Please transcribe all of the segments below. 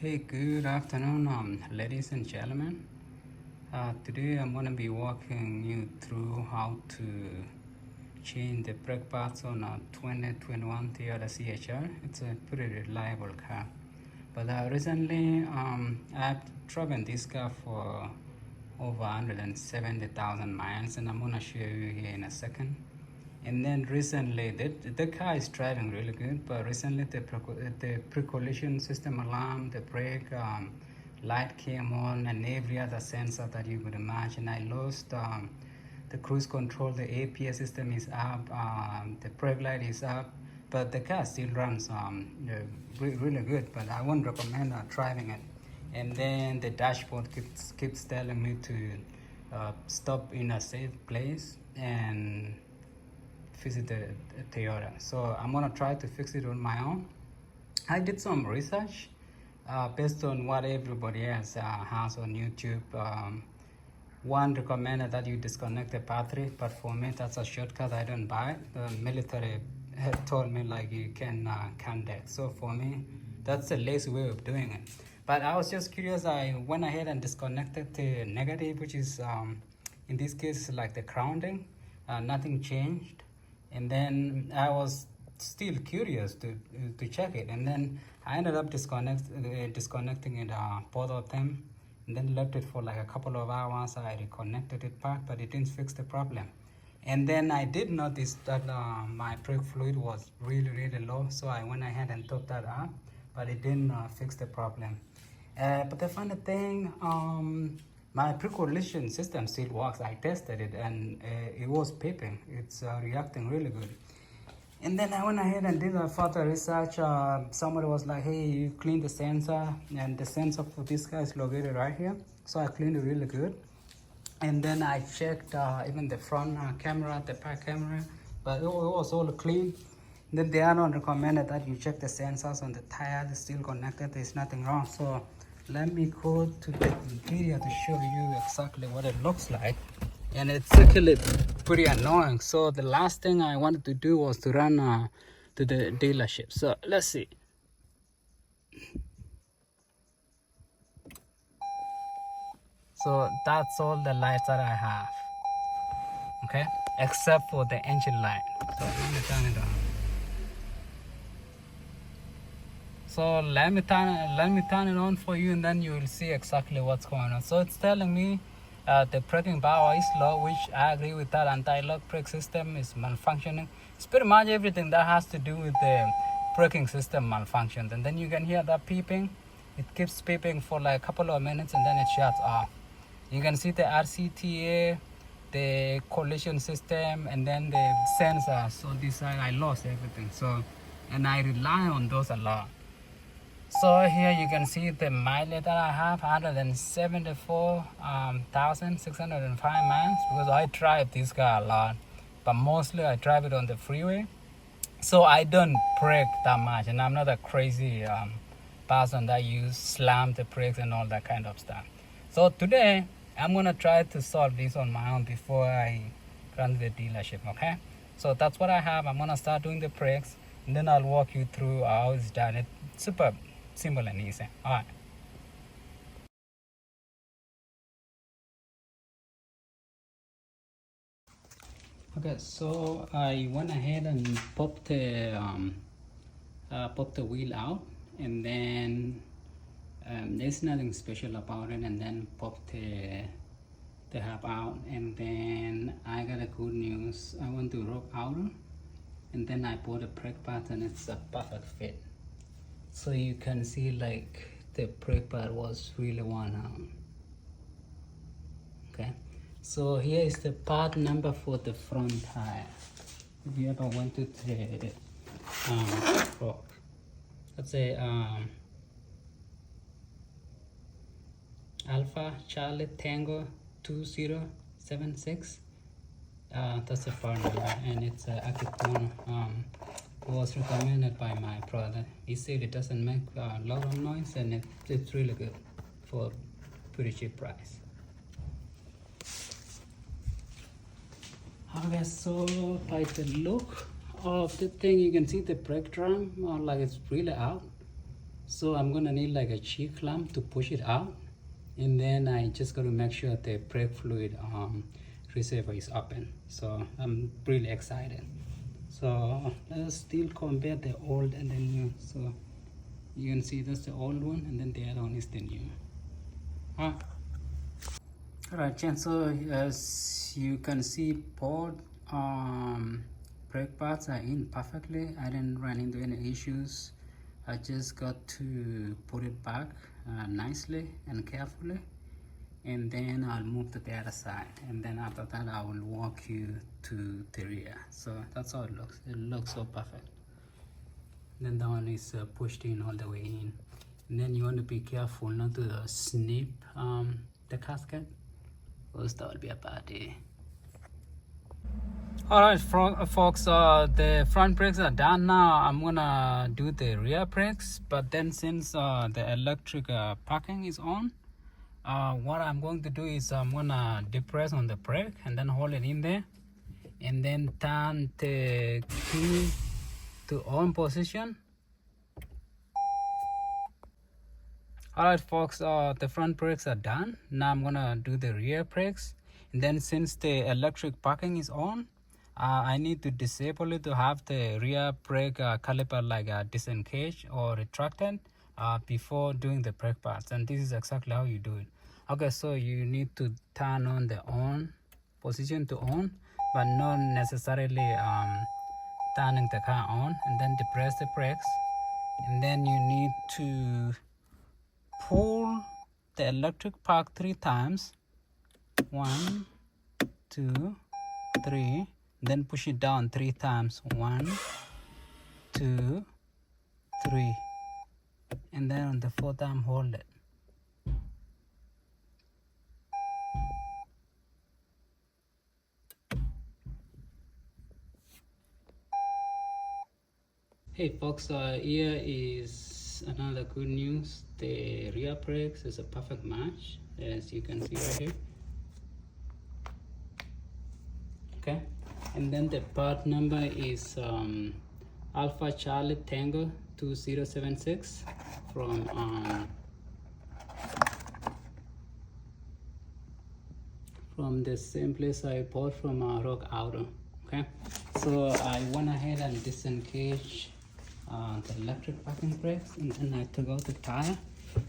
Hey, good afternoon, ladies and gentlemen. Today I'm going to be walking you through how to change the brake pads on a 2021 Toyota CHR. It's a pretty reliable car. But recently, I've driven this car for over 170,000 miles, and I'm going to show you here in a second. And then recently, the car is driving really good, but recently the pre-collision system alarm, the brake light came on, and every other sensor that you could imagine. I lost the cruise control, the APS system is up, the brake light is up, but the car still runs really good. But I wouldn't recommend driving it. And then the dashboard keeps telling me to stop in a safe place and visit the Toyota. So I'm gonna try to fix it on my own. I did some research based on what everybody else has on YouTube. One recommended that you disconnect the battery, but for me that's a shortcut. I don't buy it. The military had told me like you can count that. So for me, that's a lazy way of doing it. But I was just curious. I went ahead and disconnected the negative, which is in this case like the grounding. Nothing changed, and then I was still curious to check it, and then I ended up disconnecting it, both of them, and then left it for like a couple of hours. I reconnected it back, but it didn't fix the problem. And then I did notice that my brake fluid was really low, so I went ahead and topped that up, but it didn't fix the problem. But the funny thing, my pre-collision system still works. I tested it and it was peeping. It's reacting really good. And then I went ahead and did a further research. Somebody was like, hey, you clean the sensor, and the sensor for this guy is located right here. So I cleaned it really good. And then I checked even the front camera, the back camera, but it was all clean. Then the other one recommended that you check the sensors on the tire. It's still connected. There's nothing wrong. So let me go to the interior to show you exactly what it looks like. And it's actually pretty annoying. So the last thing I wanted to do was to run to the dealership. So let's see. So that's all the lights that I have, okay, except for the engine light. So let me turn it on. So let me turn it on for you, and then you will see exactly what's going on. So it's telling me the braking power is low, which I agree with that. Anti-lock brake system is malfunctioning. It's pretty much everything that has to do with the braking system malfunctioned. And then you can hear that peeping. It keeps peeping for like a couple of minutes, and then it shuts off. You can see the RCTA, the collision system, and then the sensors. So this side I lost everything. So, and I rely on those a lot. So here you can see the mileage that I have, 174,605 miles, because I drive this car a lot, but mostly I drive it on the freeway. So I don't brake that much, and I'm not a crazy person that you slam the brakes and all that kind of stuff. So today I'm gonna try to solve this on my own before I run to the dealership, okay? So that's what I have. I'm gonna start doing the brakes, and then I'll walk you through how it's done. It's super simple and easy. All right. Okay, so I went ahead and popped the wheel out, and then there's nothing special about it, and then popped the hub out, and then I got a good news. I went to rock outer, and then I bought a brake pad, and it's a perfect fit. So you can see like the brake pad was really worn out. Okay, so here is the part number for the front tire. If you ever went to the rock, let's say Alpha Charlie Tango 2076, that's the part number, and it's Akipon. It was recommended by my brother. He said it doesn't make a lot of noise, and it's really good for pretty cheap price. Okay, so by the look of the thing, you can see the brake drum like it's really out. So I'm gonna need like a cheek clamp to push it out, and then I just gotta make sure the brake fluid receiver is open. So I'm really excited. So let's still compare the old and the new. So you can see that's the old one, and then the other one is the new. Alright, and so as you can see, both brake pads are in perfectly. I didn't run into any issues. I just got to put it back nicely and carefully, and then I'll move to the other side, and then after that I will walk you to the rear. So that's how it looks. It looks so perfect. Then that one is pushed in all the way in, and then you want to be careful not to snip the casket, because that will be a bad day. Alright folks, the front brakes are done now. I'm gonna do the rear brakes, but then since the electric parking is on, what I'm going to do is I'm gonna depress on the brake and then hold it in there, and then turn the key to on position. Alright folks, the front brakes are done. Now I'm gonna do the rear brakes, and then since the electric parking is on, I need to disable it to have the rear brake caliper like disengaged or retracted before doing the brake pads, and this is exactly how you do it. Okay, so you need to turn on the on position to on, but not necessarily turning the car on, and then depress the brakes, and then you need to pull the electric park 3 times. 1, 2, 3. Then push it down 3 times. 1, 2, 3. And then on the 4th time, hold it. Hey folks, here is another good news. The rear brakes is a perfect match, as you can see right here. Okay, and then the part number is Alpha Charlie Tango 2076 from the same place I bought from Rock Auto. Okay, so I went ahead and disengaged the electric parking brakes, and then I took out the tire,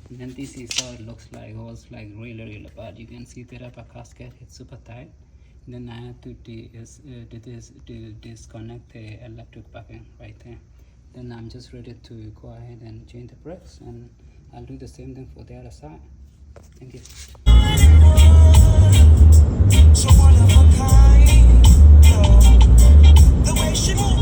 and then this is how it looks like. It was like really bad. You can see the rubber gasket, it's super tight. And then I had to disconnect the electric parking right there. Then I'm just ready to go ahead and change the brakes, and I'll do the same thing for the other side. Thank you. So one of a kind, the way she moves.